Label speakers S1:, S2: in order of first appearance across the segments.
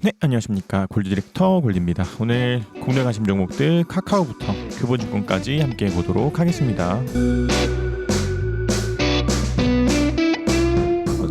S1: 네, 안녕하십니까. 골드 디렉터 골드입니다. 오늘 국내 관심 종목들 카카오부터 교보증권까지 함께 해보도록 하겠습니다.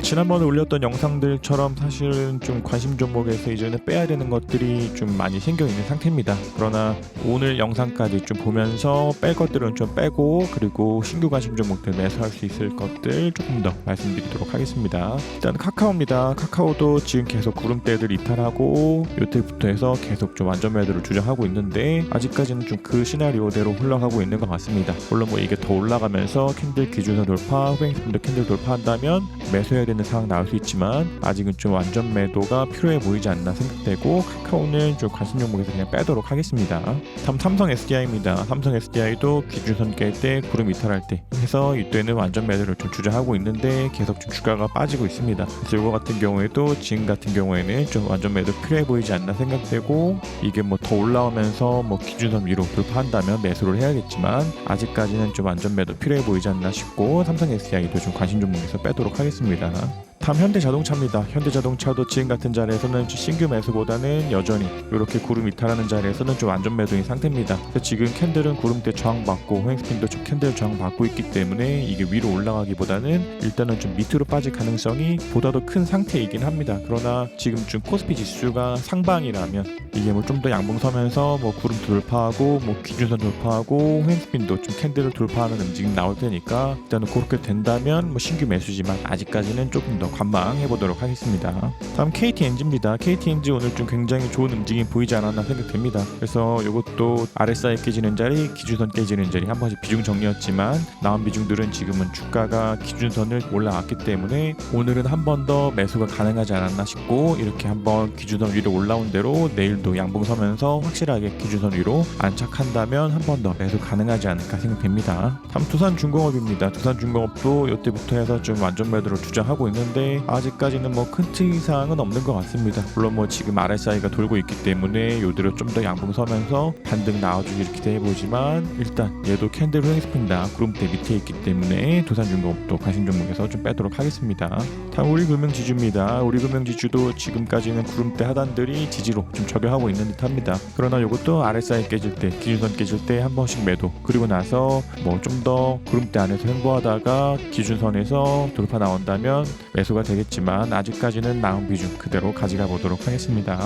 S1: 지난번에 올렸던 영상들처럼 사실은 좀 관심 종목에서 이제는 빼야 되는 것들이 좀 많이 생겨 있는 상태입니다. 그러나 오늘 영상까지 좀 보면서 뺄 것들은 좀 빼고, 그리고 신규 관심 종목들 매수할 수 있을 것들 조금 더 말씀드리도록 하겠습니다. 일단 카카오입니다. 카카오도 지금 계속 구름대들 이탈하고 요때부터 해서 계속 좀 완전 매도를 주장하고 있는데, 아직까지는 좀 그 시나리오대로 흘러가고 있는 것 같습니다. 물론 뭐 이게 더 올라가면서 캔들 기준선 돌파, 후행스핀도 캔들 돌파한다면 매수해야 되는 상황 나올 수 있지만, 아직은 좀 완전 매도가 필요해 보이지 않나 생각되고, 카카오는 좀 관심 종목에서 그냥 빼도록 하겠습니다. 다음 삼성 SDI입니다. 삼성 SDI도 기준선 깰 때, 구름 이탈할 때 해서 이때는 완전 매도를 좀 주장하고 있는데 계속 좀 주가가 빠지고 있습니다. 그래서 이거 같은 경우에도 지금 같은 경우에는 좀 완전 매도 필요해 보이지 않나 생각되고, 이게 뭐 더 올라오면서 뭐 기준선 위로 돌파한다면 매수를 해야겠지만, 아직까지는 좀 완전 매도 필요해 보이지 않나 싶고, 삼성 SDI도 좀 관심 종목에서 빼도록 하겠습니다. 다음 현대자동차입니다. 현대자동차도 지금 같은 자리에서는 신규 매수보다는 여전히 이렇게 구름 이탈하는 자리에서는 좀 안전 매도인 상태입니다. 그래서 지금 캔들은 구름대 저항받고, 호행스핀도 좀 캔들 저항받고 있기 때문에 이게 위로 올라가기보다는 일단은 좀 밑으로 빠질 가능성이 보다도 큰 상태이긴 합니다. 그러나 지금 좀 코스피 지수가 상방이라면 이게 뭐 좀 더 양봉 서면서 뭐 구름 돌파하고 뭐 기준선 돌파하고 호행스핀도 좀 캔들을 돌파하는 움직임 나올 테니까, 일단은 그렇게 된다면 뭐 신규 매수지만 아직까지는 조금 더 관망해 보도록 하겠습니다. 다음 KTNG입니다. KTNG 오늘 좀 굉장히 좋은 움직임 보이지 않았나 생각됩니다. 그래서 이것도 RSI 깨지는 자리, 기준선 깨지는 자리 한 번씩 비중 정리였지만, 나온 비중들은 지금은 주가가 기준선을 올라왔기 때문에 오늘은 한 번 더 매수가 가능하지 않았나 싶고, 이렇게 한번 기준선 위로 올라온 대로 내일도 양봉 서면서 확실하게 기준선 위로 안착한다면 한 번 더 매수 가능하지 않을까 생각됩니다. 다음 두산중공업입니다. 두산중공업도 이때부터 해서 좀 완전 매도를 주장하고 있는데, 아직까지는 뭐 큰 특이사항은 없는 것 같습니다. 물론 뭐 지금 RSI가 돌고 있기 때문에 요대로 좀 더 양봉 서면서 반등 나와주기를 기대해보지만, 일단 얘도 캔들 호행스핀다 구름대 밑에 있기 때문에 두산중공업도 관심 종목에서 좀 빼도록 하겠습니다. 다음 우리금융지주입니다. 우리금융지주도 지금까지는 구름대 하단들이 지지로 좀 저격하고 있는 듯합니다. 그러나 이것도 RSI 깨질 때, 기준선 깨질 때 한 번씩 매도, 그리고 나서 뭐 좀 더 구름대 안에서 횡보하다가 기준선에서 돌파 나온다면 매수가 되겠지만, 아직까지는 나온 비중 그대로 가져가 보도록 하겠습니다.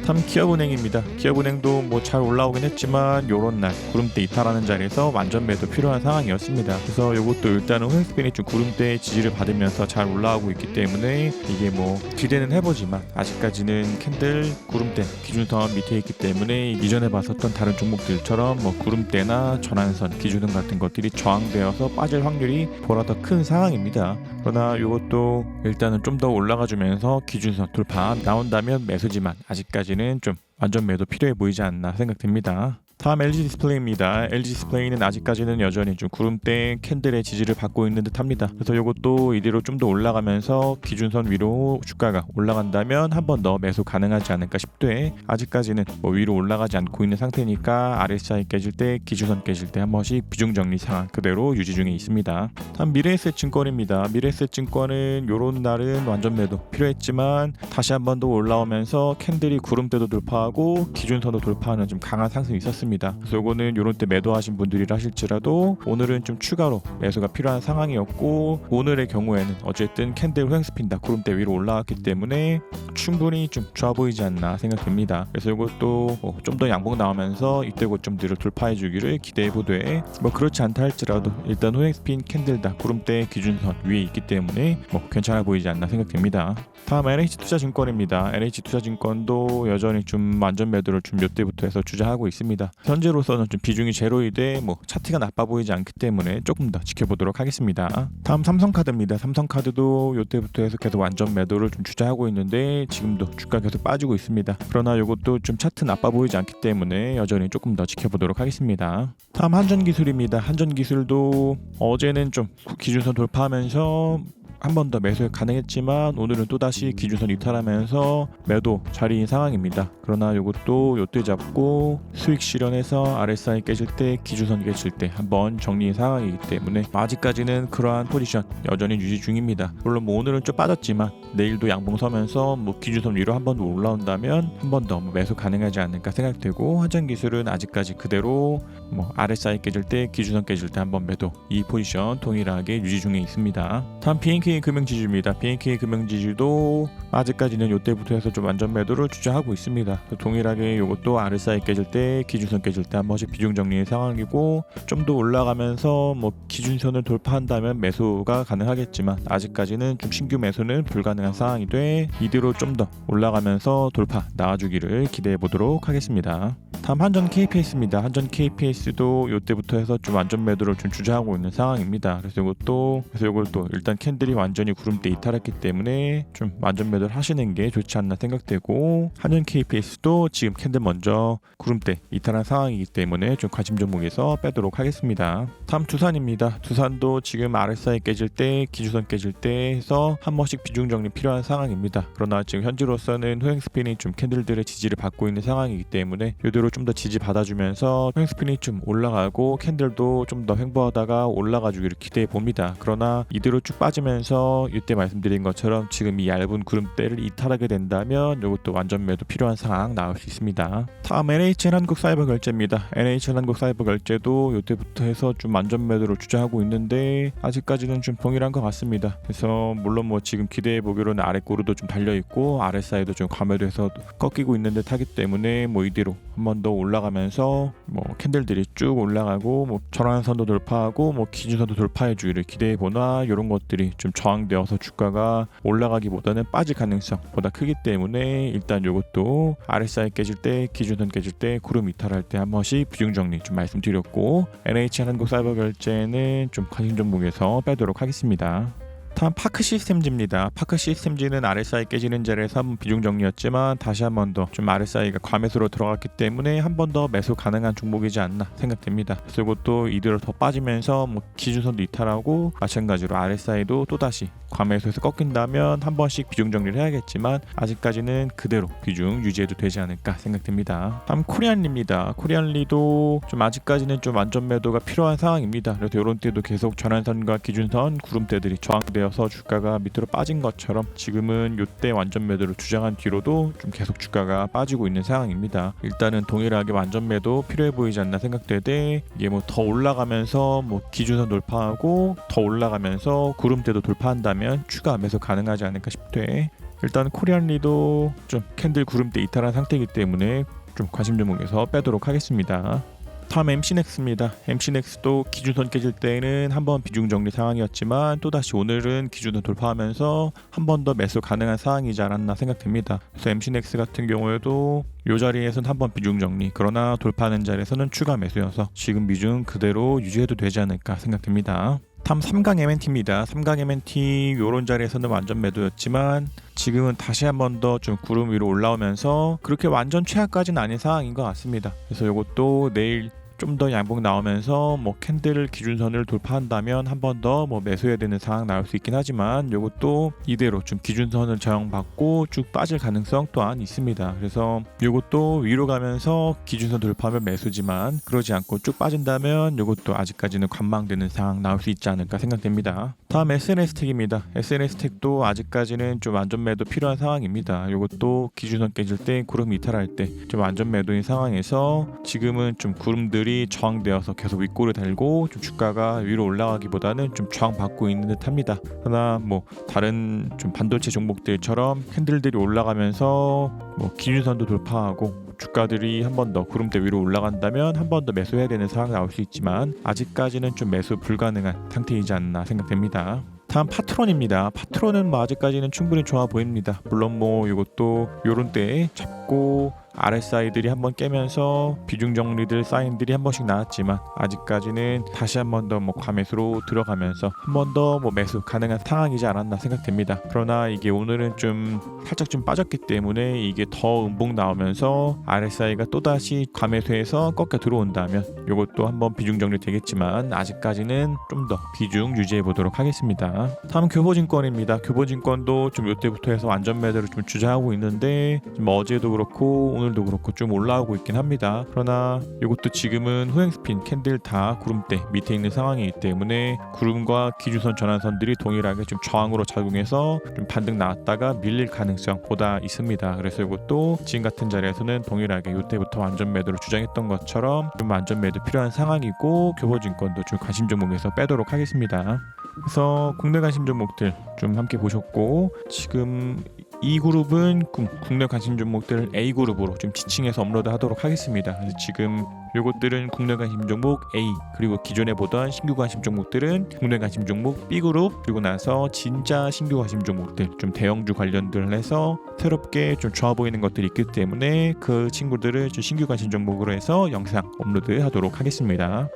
S1: 다음 기업은행입니다. 기업은행도 뭐 잘 올라오긴 했지만 요런 날 구름대 이탈하는 자리에서 완전 매도 필요한 상황이었습니다. 그래서 이것도 일단은 호행스핀이 좀 구름대의 지지를 받으면서 잘 올라오고 있기 때문에 이게 뭐 기대는 해보지만, 아직까지는 캔들 구름대 기준선 밑에 있기 때문에 이전에 봤었던 다른 종목들처럼 뭐 구름대나 전환선 기준선 같은 것들이 저항되어서 빠질 확률이 보다 더 큰 상황입니다. 그러나 이것도 일단은 좀 더 올라가주면서 기준선 돌파 나온다면 매수지만, 아직까지는 좀 완전 매도 필요해 보이지 않나 생각됩니다. 다음 LG 디스플레이입니다. LG 디스플레이는 아직까지는 여전히 좀 구름대 캔들의 지지를 받고 있는 듯합니다. 그래서 이것도 이대로 좀 더 올라가면서 기준선 위로 주가가 올라간다면 한 번 더 매수 가능하지 않을까 싶되, 아직까지는 뭐 위로 올라가지 않고 있는 상태니까 RSI 깨질 때, 기준선 깨질 때 한 번씩 비중 정리 상황 그대로 유지 중에 있습니다. 다음 미래에셋증권입니다. 미래에셋증권은 요런 날은 완전 매도 필요했지만 다시 한 번 더 올라오면서 캔들이 구름대도 돌파하고 기준선도 돌파하는 좀 강한 상승이 있었습니다. 그래서 요거는 요런 때 매도하신 분들이라 하실지라도 오늘은 좀 추가로 매수가 필요한 상황이었고, 오늘의 경우에는 어쨌든 캔들 호행스핀다 구름대 위로 올라왔기 때문에 충분히 좀 좋아 보이지 않나 생각됩니다. 그래서 이것도 좀 더 양봉 나오면서 이때 고점들을 돌파해 주기를 기대해 보되, 뭐 그렇지 않다 할지라도 일단 호행스핀 캔들다 구름대 기준선 위에 있기 때문에 뭐 괜찮아 보이지 않나 생각됩니다. 다음 NH투자증권입니다. NH투자증권도 여전히 좀 완전 매도를 좀 이때부터 해서 주장하고 있습니다. 현재로서는 좀 비중이 제로이되 뭐 차트가 나빠 보이지 않기 때문에 조금 더 지켜보도록 하겠습니다. 다음 삼성카드입니다. 삼성카드도 이때부터 해서 계속 완전 매도를 좀 주장하고 있는데, 지금도 주가 계속 빠지고 있습니다. 그러나 이것도 좀 차트 나빠 보이지 않기 때문에 여전히 조금 더 지켜보도록 하겠습니다. 다음 한전기술입니다. 한전기술도 어제는 좀 기준선 돌파하면서 한 번 더 매수 가능했지만, 오늘은 또다시 기준선 이탈하면서 매도 자리인 상황입니다. 그러나 이것도 요때 잡고 수익 실현해서 RSI 깨질 때, 기준선 깨질 때 한번 정리인 상황이기 때문에 아직까지는 그러한 포지션 여전히 유지 중입니다. 물론 뭐 오늘은 좀 빠졌지만 내일도 양봉 서면서 뭐 기준선 위로 한 번 더 올라온다면 한 번 더 매수 가능하지 않을까 생각되고, 한전기술은 아직까지 그대로 뭐 RSI 깨질 때 기준선 깨질 때 한번 매도, 이 포지션 동일하게 유지 중에 있습니다. 다음 BNK 금융지주입니다. BNK 금융지주도 아직까지는 이때부터 해서 좀 안전 매도를 주저하고 있습니다. 동일하게 이것도 RSI 깨질 때 기준선 깨질 때 한 번씩 비중 정리의 상황이고, 좀 더 올라가면서 뭐 기준선을 돌파한다면 매수가 가능하겠지만 아직까지는 좀 신규 매수는 불가능한 상황이 돼 이대로 좀 더 올라가면서 돌파 나와주기를 기대해 보도록 하겠습니다. 다음 한전 KPS입니다. 한전 KPS도 이때부터 해서 좀 안전 매도를 좀 주저하고 있는 상황입니다. 그래서 이것도 일단 캔들이 완전히 구름대 이탈했기 때문에 좀 안전 매도를 하시는 게 좋지 않나 생각되고, 한전 KPS도 지금 캔들 먼저 구름대 이탈한 상황이기 때문에 좀 관심 종목에서 빼도록 하겠습니다. 다음 두산입니다. 두산도 지금 RSI 깨질 때 기준선 깨질 때 해서 한 번씩 비중 정리 필요한 상황입니다. 그러나 지금 현재로서는 호행스핀이 좀 캔들들의 지지를 받고 있는 상황이기 때문에 이대로 좀 더 지지 받아주면서 호행스핀이 좀 올라가고 캔들도 좀 더 횡보하다가 올라가주기를 기대해 봅니다. 그러나 이대로 쭉 빠지면서 이때 말씀드린 것처럼 지금 이 얇은 구름대를 이탈하게 된다면 이것도 완전 매도 필요한 상황 나올 수 있습니다. 다음 NHN 한국사이버결제입니다. NHN 한국사이버결제도 이때부터 해서 좀 완전 매도를 주저하고 있는데 아직까지는 좀 동일한 것 같습니다. 그래서 물론 뭐 지금 기대해 보기로는 아래 꼬르도 좀 달려 있고 RSI도 좀 과매도해서 꺾이고 있는 듯 하기 때문에 뭐 이대로 한 번 더 올라가면서 뭐 캔들들이 쭉 올라가고 뭐 전환선도 돌파하고 뭐 기준선도 돌파해 주기를 기대해 보나, 이런 것들이 좀 저항되어서 주가가 올라가기보다는 빠질 가능성 보다 크기 때문에 일단 이것도 RSI 깨질 때 기준선 깨질 때 구름 이탈할 때 한 번씩 비중 정리 좀 말씀드렸고, NHN 한국사이버결제는 좀 관심 종목에서 빼도록 하겠습니다. 다음 파크시스템즈입니다. 파크시스템즈는 RSI 깨지는 자리에서 한번 비중 정리였지만 다시 한 번 더 좀 RSI가 과매수로 들어갔기 때문에 한 번 더 매수 가능한 종목이지 않나 생각됩니다. 그래서 이것도 이대로 더 빠지면서 뭐 기준선도 이탈하고 마찬가지로 RSI도 또다시 과매수에서 꺾인다면 한 번씩 비중 정리를 해야겠지만 아직까지는 그대로 비중 유지해도 되지 않을까 생각됩니다. 다음 코리안리입니다. 코리안리도 좀 아직까지는 좀 안전 매도가 필요한 상황입니다. 그래서 이런 때도 계속 전환선과 기준선 구름대들이 저항되어서 주가가 밑으로 빠진 것처럼 지금은 이때 완전 매도를 주장한 뒤로도 좀 계속 주가가 빠지고 있는 상황입니다. 일단은 동일하게 완전 매도 필요해 보이지 않나 생각되되, 이게 뭐 더 올라가면서 뭐 기준선 돌파하고 더 올라가면서 구름대도 돌파한다면 추가 매수 가능하지 않을까 싶되, 일단 코리안리도 좀 캔들 구름대 이탈한 상태이기 때문에 좀 관심 종목에서 빼도록 하겠습니다. 다음 MC넥스입니다. MC넥스도 기준선 깨질 때는 한번 비중 정리 상황이었지만 또다시 오늘은 기준선 돌파하면서 한 번 더 매수 가능한 상황이지 않았나 생각됩니다. 그래서 MC넥스 같은 경우에도 이 자리에서는 한번 비중 정리, 그러나 돌파하는 자리에서는 추가 매수여서 지금 비중 그대로 유지해도 되지 않을까 생각됩니다. 다음 3강 MNT입니다. 3강 MNT 요런 자리에서는 완전 매도였지만 지금은 다시 한 번 더 좀 구름 위로 올라오면서 그렇게 완전 최하까지는 아닌 상황인 것 같습니다. 그래서 이것도 내일 좀 더 양봉 나오면서 뭐 캔들 기준선을 돌파한다면 한 번 더 뭐 매수해야 되는 상황 나올 수 있긴 하지만 이것도 이대로 좀 기준선을 저항받고 쭉 빠질 가능성 또한 있습니다. 그래서 이것도 위로 가면서 기준선 돌파하면 매수지만 그러지 않고 쭉 빠진다면 이것도 아직까지는 관망되는 상황 나올 수 있지 않을까 생각됩니다. 다음 SNS택입니다. SNS택도 아직까지는 좀 안전 매도 필요한 상황입니다. 이것도 기준선 깨질 때 구름 이탈할 때 좀 안전 매도인 상황에서 지금은 좀 구름들이 저항되어서 계속 윗골을 달고 좀 주가가 위로 올라가기보다는 좀 저항받고 있는 듯합니다. 그러나 뭐 다른 좀 반도체 종목들처럼 캔들들이 올라가면서 뭐 기준선도 돌파하고 주가들이 한 번 더 구름대 위로 올라간다면 한 번 더 매수해야 되는 상황이 나올 수 있지만 아직까지는 좀 매수 불가능한 상태이지 않나 생각됩니다. 다음 파트론입니다. 파트론은 뭐 아직까지는 충분히 좋아 보입니다. 물론 뭐 이것도 요런 때에 잡고 RSI들이 한번 깨면서 비중 정리들 사인들이 한 번씩 나왔지만 아직까지는 다시 한 번 더 뭐 과매수로 들어가면서 한 번 더 뭐 매수 가능한 상황이지 않았나 생각됩니다. 그러나 이게 오늘은 좀 살짝 좀 빠졌기 때문에 이게 더 음봉 나오면서 RSI가 또다시 과매수해서 꺾여 들어온다면 이것도 한번 비중 정리 되겠지만 아직까지는 좀 더 비중 유지해 보도록 하겠습니다. 다음 교보증권입니다. 교보증권도 좀 이때부터 해서 완전 매도를 좀 주저하고 있는데 좀 어제도 그렇고 오늘도 그렇고 좀 올라오고 있긴 합니다. 그러나 이것도 지금은 후행스핀 캔들 다 구름대 밑에 있는 상황이기 때문에 구름과 기준선 전환선들이 동일하게 좀 저항으로 작용해서 좀 반등 나왔다가 밀릴 가능성 보다 있습니다. 그래서 이것도 지금 같은 자리에서는 동일하게 이때부터 완전 매도를 주장했던 것처럼 좀 완전 매도 필요한 상황이고, 교보증권도 좀 관심 종목에서 빼도록 하겠습니다. 그래서 국내 관심 종목들 좀 함께 보셨고, 지금 이 그룹은 국내 관심 종목들을 A 그룹으로 좀 지칭해서 업로드하도록 하겠습니다. 그래서 지금 요것들은 국내 관심 종목 A, 그리고 기존에 보던 신규 관심 종목들은 국내 관심 종목 B 그룹, 그리고 나서 진짜 신규 관심 종목들 좀 대형주 관련들 해서 새롭게 좀 좋아 보이는 것들이 있기 때문에 그 친구들을 좀 신규 관심 종목으로 해서 영상 업로드하도록 하겠습니다.